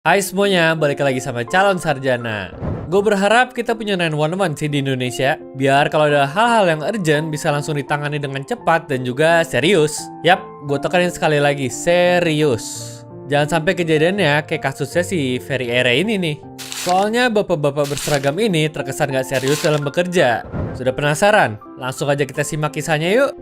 Hai semuanya, balik lagi sama calon sarjana. Gue berharap kita punya 911 sih di Indonesia, biar kalau ada hal-hal yang urgent bisa langsung ditangani dengan cepat dan juga serius. Yap, gue tekanin sekali lagi, serius. Jangan sampai kejadiannya kayak kasusnya si Ferry Ere ini nih. Soalnya bapak-bapak berseragam ini terkesan gak serius dalam bekerja. Sudah penasaran? Langsung aja kita simak kisahnya yuk.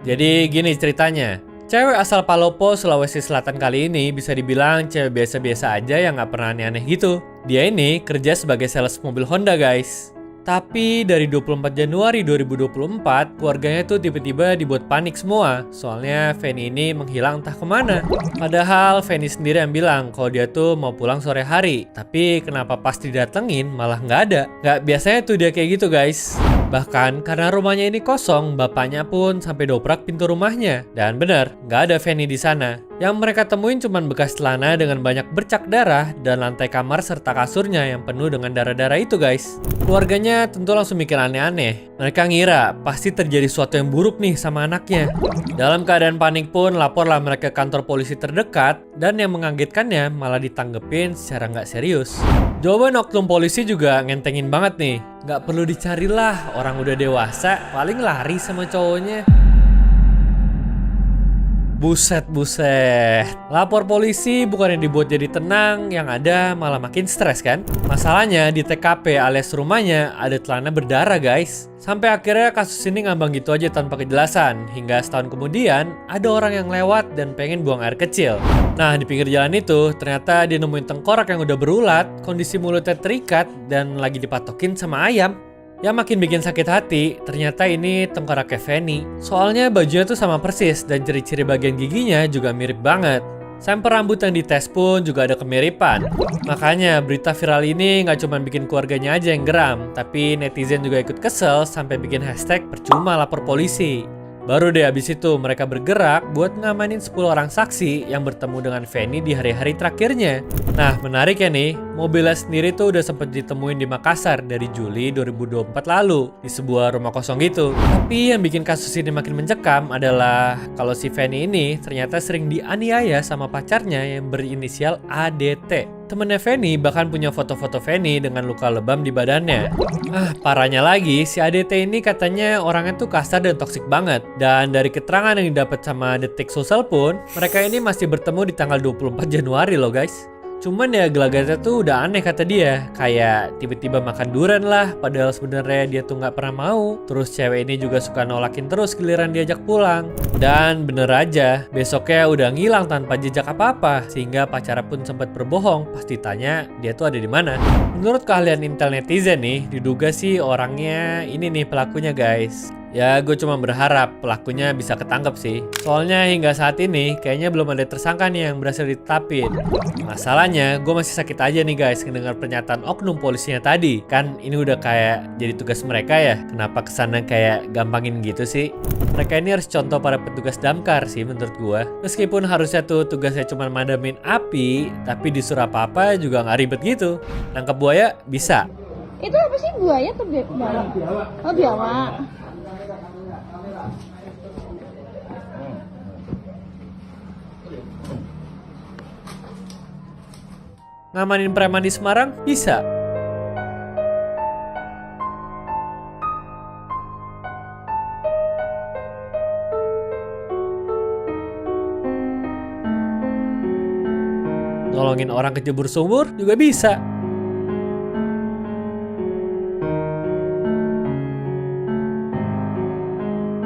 Jadi gini ceritanya. Cewek asal Palopo, Sulawesi Selatan kali ini bisa dibilang cewek biasa-biasa aja yang gak pernah aneh-aneh gitu. Dia ini kerja sebagai sales mobil Honda guys. Tapi dari 24 Januari 2024, keluarganya tuh tiba-tiba dibuat panik semua. Soalnya Feni ini menghilang entah kemana. Padahal Feni sendiri yang bilang kalau dia tuh mau pulang sore hari. Tapi kenapa pas didatengin malah nggak ada. Nggak biasanya tuh dia kayak gitu guys. Bahkan karena rumahnya ini kosong, bapaknya pun sampai dobrak pintu rumahnya. Dan bener, nggak ada Feni di sana. Yang mereka temuin cuma bekas celana dengan banyak bercak darah dan lantai kamar serta kasurnya yang penuh dengan darah-darah itu guys. Keluarganya tentu langsung mikir aneh-aneh. Mereka ngira pasti terjadi sesuatu yang buruk nih sama anaknya. Dalam keadaan panik pun laporlah mereka ke kantor polisi terdekat dan yang mengagetkannya malah ditanggepin secara nggak serius. Jawaban oknum polisi juga ngentengin banget nih. Nggak perlu dicarilah, orang udah dewasa paling lari sama cowoknya. Buset. Lapor polisi bukannya dibuat jadi tenang, yang ada malah makin stres kan? Masalahnya di TKP alias rumahnya ada celana berdarah guys. Sampai akhirnya kasus ini ngambang gitu aja tanpa kejelasan. Hingga setahun kemudian ada orang yang lewat dan pengen buang air kecil. Nah di pinggir jalan itu ternyata dia nemuin tengkorak yang udah berulat, kondisi mulutnya terikat dan lagi dipatokin sama ayam. Yang makin bikin sakit hati, ternyata ini tengkoraknya Feni. Soalnya bajunya tuh sama persis dan ciri-ciri bagian giginya juga mirip banget. Sampel rambut yang dites pun juga ada kemiripan. Makanya berita viral ini nggak cuma bikin keluarganya aja yang geram, tapi netizen juga ikut kesel sampai bikin hashtag percuma lapor polisi. Baru deh abis itu mereka bergerak buat ngamanin 10 orang saksi yang bertemu dengan Feni di hari-hari terakhirnya. Nah menarik ya nih, mobilnya sendiri tuh udah sempet ditemuin di Makassar dari Juli 2024 lalu di sebuah rumah kosong gitu. Tapi yang bikin kasus ini makin mencekam adalah kalau si Feni ini ternyata sering dianiaya sama pacarnya yang berinisial ADT. Temennya Feni bahkan punya foto-foto Feni dengan luka lebam di badannya. Parahnya lagi, si ADT ini katanya orangnya tuh kasar dan toksik banget. Dan dari keterangan yang didapat sama Detik Sosial pun, mereka ini masih bertemu di tanggal 24 Januari loh guys. Cuman ya gelagatnya tuh udah aneh kata dia. Kayak tiba-tiba makan durian lah, padahal sebenarnya dia tuh nggak pernah mau. Terus cewek ini juga suka nolakin terus giliran diajak pulang. Dan bener aja, besoknya udah ngilang tanpa jejak apa-apa. Sehingga pacarnya pun sempat berbohong pas ditanya dia tuh ada di mana. Menurut keahlian intel netizen nih, diduga sih orangnya ini nih pelakunya guys. Ya gue cuma berharap pelakunya bisa ketangkep sih. Soalnya hingga saat ini kayaknya belum ada tersangka nih yang berhasil ditetapin. Masalahnya gue masih sakit aja nih guys mendengar pernyataan oknum polisinya tadi. Kan ini udah kayak jadi tugas mereka ya. Kenapa kesana kayak gampangin gitu sih? Mereka ini harus contoh para petugas damkar sih menurut gue. Meskipun harusnya tuh tugasnya cuma madamin api, tapi disuruh apa-apa juga nggak ribet gitu. Nangkep buaya bisa. Itu apa sih, buaya atau biawak? Oh biawak. Ngamanin preman di Semarang bisa. Nolongin orang kejebur sumur juga bisa.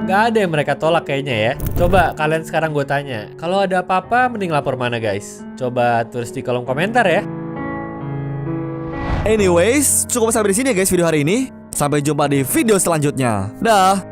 Gak ada yang mereka tolak kayaknya ya. Coba kalian sekarang gue tanya, kalau ada apa-apa mending lapor mana guys? Coba tulis di kolom komentar ya. Anyways, cukup sampai di sini ya guys video hari ini. Sampai jumpa di video selanjutnya. Dah.